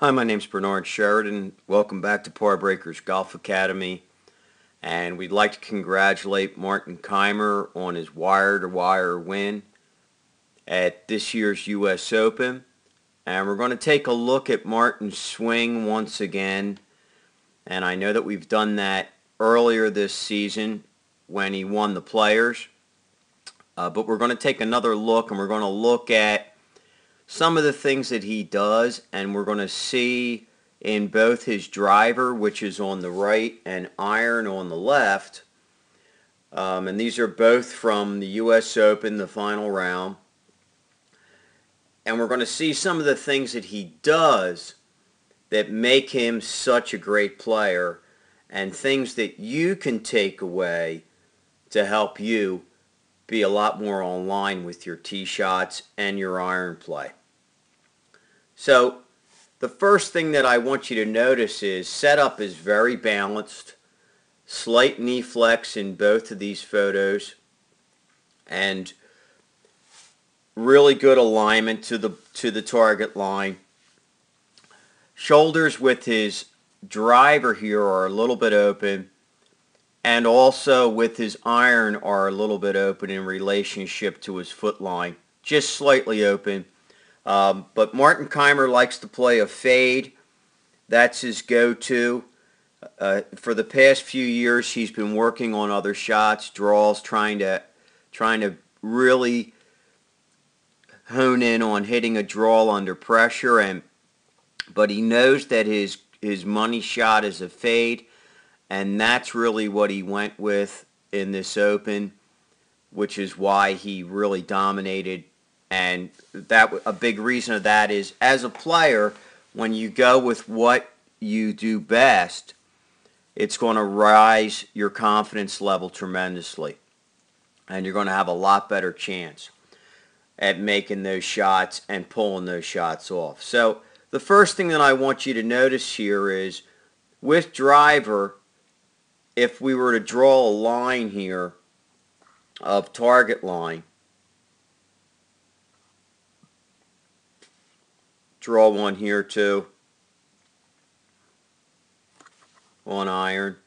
Hi, my name's Bernard Sheridan. Welcome back to Par Breakers Golf Academy. And we'd like to congratulate Martin Kaymer on his wire-to-wire win at this year's U.S. Open. And we're going to take a look at Martin's swing once again. And I know that we've done that earlier this season when he won the Players. But we're going to take another look, and we're going to look at some of the things that he does, and we're going to see in both his driver, which is on the right, and iron on the left. And these are both from the U.S. Open, the final round. And we're going to see some of the things that he does that make him such a great player, and things that you can take away to help you be a lot more online with your tee shots and your iron play. So the first thing that I want you to notice is setup is very balanced, slight knee flex in both of these photos, and really good alignment to the target line. Shoulders with his driver here are a little bit open, and also with his iron are a little bit open in relationship to his foot line, just slightly open. But Martin Kaymer likes to play a fade. That's his go-to. For the past few years, he's been working on other shots, draws, trying to really hone in on hitting a draw under pressure. But he knows that his money shot is a fade. And that's really what he went with in this Open, which is why he really dominated. And that a big reason of that is, as a player, when you go with what you do best, it's going to rise your confidence level tremendously. And you're going to have a lot better chance at making those shots and pulling those shots off. So the first thing that I want you to notice here is, with driver, if we were to draw a line here of target line, draw one here too on iron.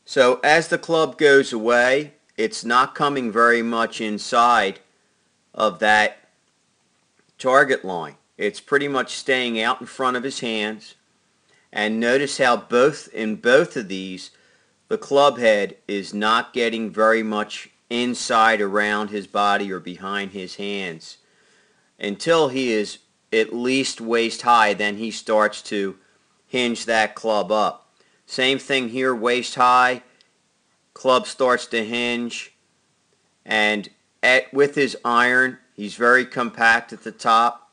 So as the club goes away, it's not coming very much inside of that target line. It's pretty much staying out in front of his hands. And notice how in both of these, the club head is not getting very much inside around his body or behind his hands until he is at least waist high. Then he starts to hinge that club up. Same thing here, waist high, club starts to hinge. And with his iron, he's very compact at the top.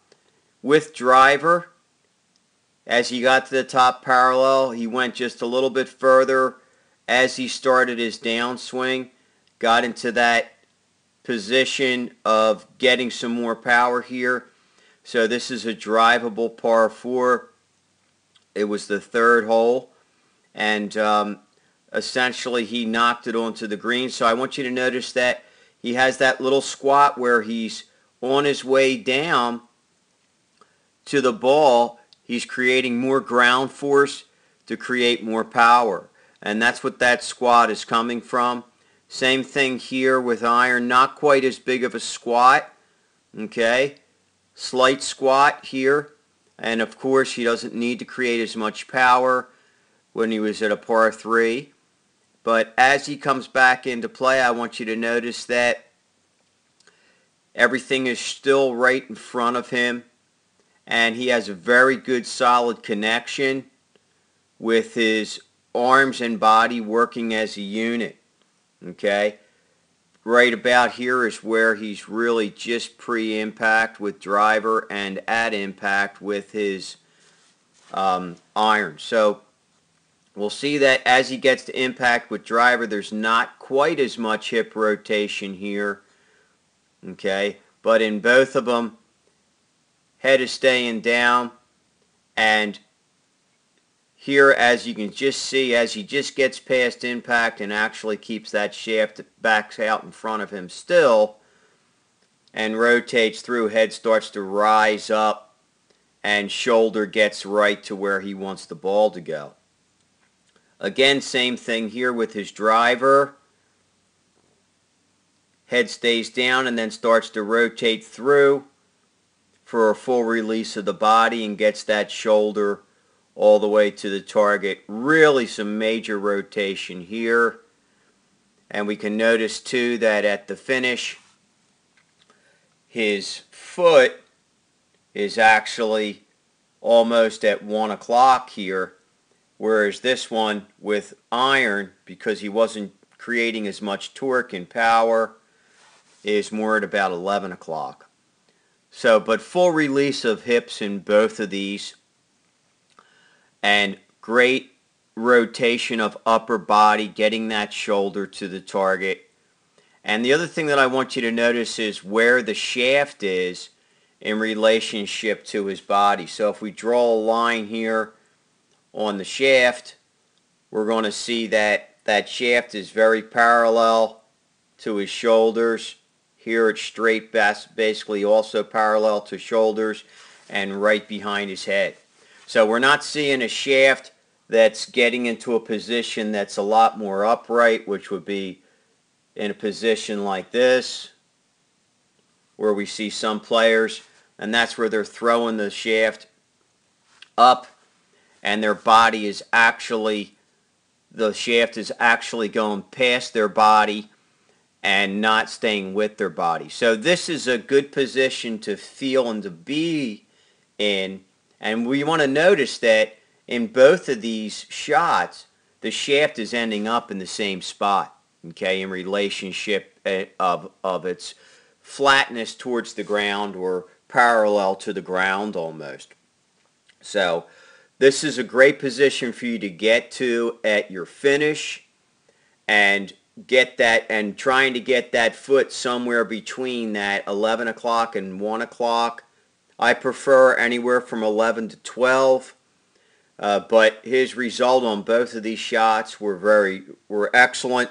With driver, as he got to the top parallel, he went just a little bit further as he started his downswing, got into that position of getting some more power here. So this is a drivable par 4. It was the third hole, and essentially he knocked it onto the green. So I want you to notice that he has that little squat where he's on his way down to the ball. He's creating more ground force to create more power. And that's what that squat is coming from. Same thing here with iron. Not quite as big of a squat. Okay. Slight squat here. And of course, he doesn't need to create as much power when he was at a par 3. But as he comes back into play, I want you to notice that everything is still right in front of him. And he has a very good solid connection with his arms and body working as a unit. Okay, right about here is where he's really just pre-impact with driver and at impact with his iron. So we'll see that as he gets to impact with driver, there's not quite as much hip rotation here. Okay, but in both of them, head is staying down, and here, as you can just see, as he just gets past impact and actually keeps that shaft back out in front of him still and rotates through, head starts to rise up and shoulder gets right to where he wants the ball to go. Again, same thing here with his driver. Head stays down and then starts to rotate through for a full release of the body and gets that shoulder all the way to the target. Really some major rotation here. And we can notice too that at the finish, his foot is actually almost at 1 o'clock here, whereas this one with iron, because he wasn't creating as much torque and power, is more at about 11 o'clock. So, but full release of hips in both of these, and great rotation of upper body, getting that shoulder to the target. And the other thing that I want you to notice is where the shaft is in relationship to his body. So if we draw a line here on the shaft, we're going to see that that shaft is very parallel to his shoulders. Here it's straight, basically also parallel to shoulders and right behind his head. So we're not seeing a shaft that's getting into a position that's a lot more upright, which would be in a position like this, where we see some players, and that's where they're throwing the shaft up, and their body is actually, the shaft is actually going past their body and not staying with their body. So this is a good position to feel and to be in, and we want to notice that in both of these shots, the shaft is ending up in the same spot, okay, in relationship of its flatness towards the ground or parallel to the ground almost. So this is a great position for you to get to at your finish and get that, and trying to get that foot somewhere between that 11 o'clock and 1 o'clock. I prefer anywhere from 11 to 12. But his result on both of these shots were excellent.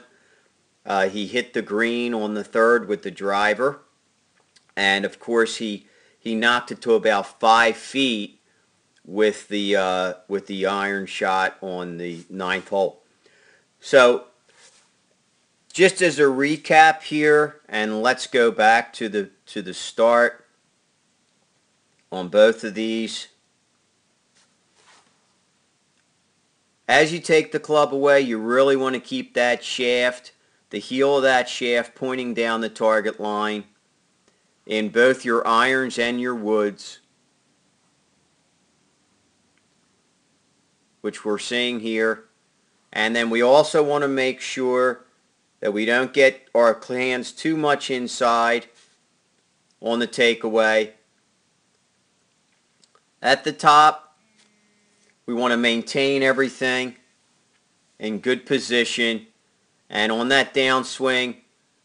He hit the green on the third with the driver, and of course he knocked it to about 5 feet with the iron shot on the ninth hole. So just as a recap here, and let's go back to the start on both of these. As you take the club away, you really want to keep that shaft, the heel of that shaft, pointing down the target line in both your irons and your woods, which we're seeing here. And then we also want to make sure that we don't get our hands too much inside on the takeaway. At the top, we want to maintain everything in good position, and on that downswing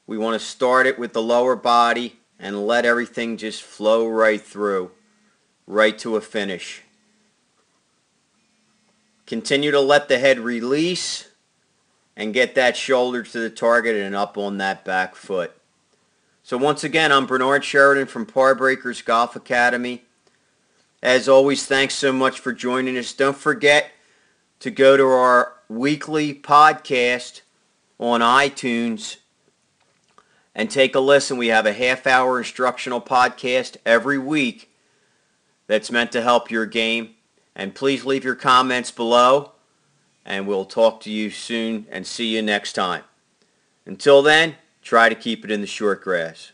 we want to start it with the lower body and let everything just flow right through, right to a finish. Continue to let the head release and get that shoulder to the target and up on that back foot. So once again, I'm Bernard Sheridan from Par Breakers Golf Academy. As always, thanks so much for joining us. Don't forget to go to our weekly podcast on iTunes and take a listen. We have a half-hour instructional podcast every week that's meant to help your game. And please leave your comments below, and we'll talk to you soon and see you next time. Until then, try to keep it in the short grass.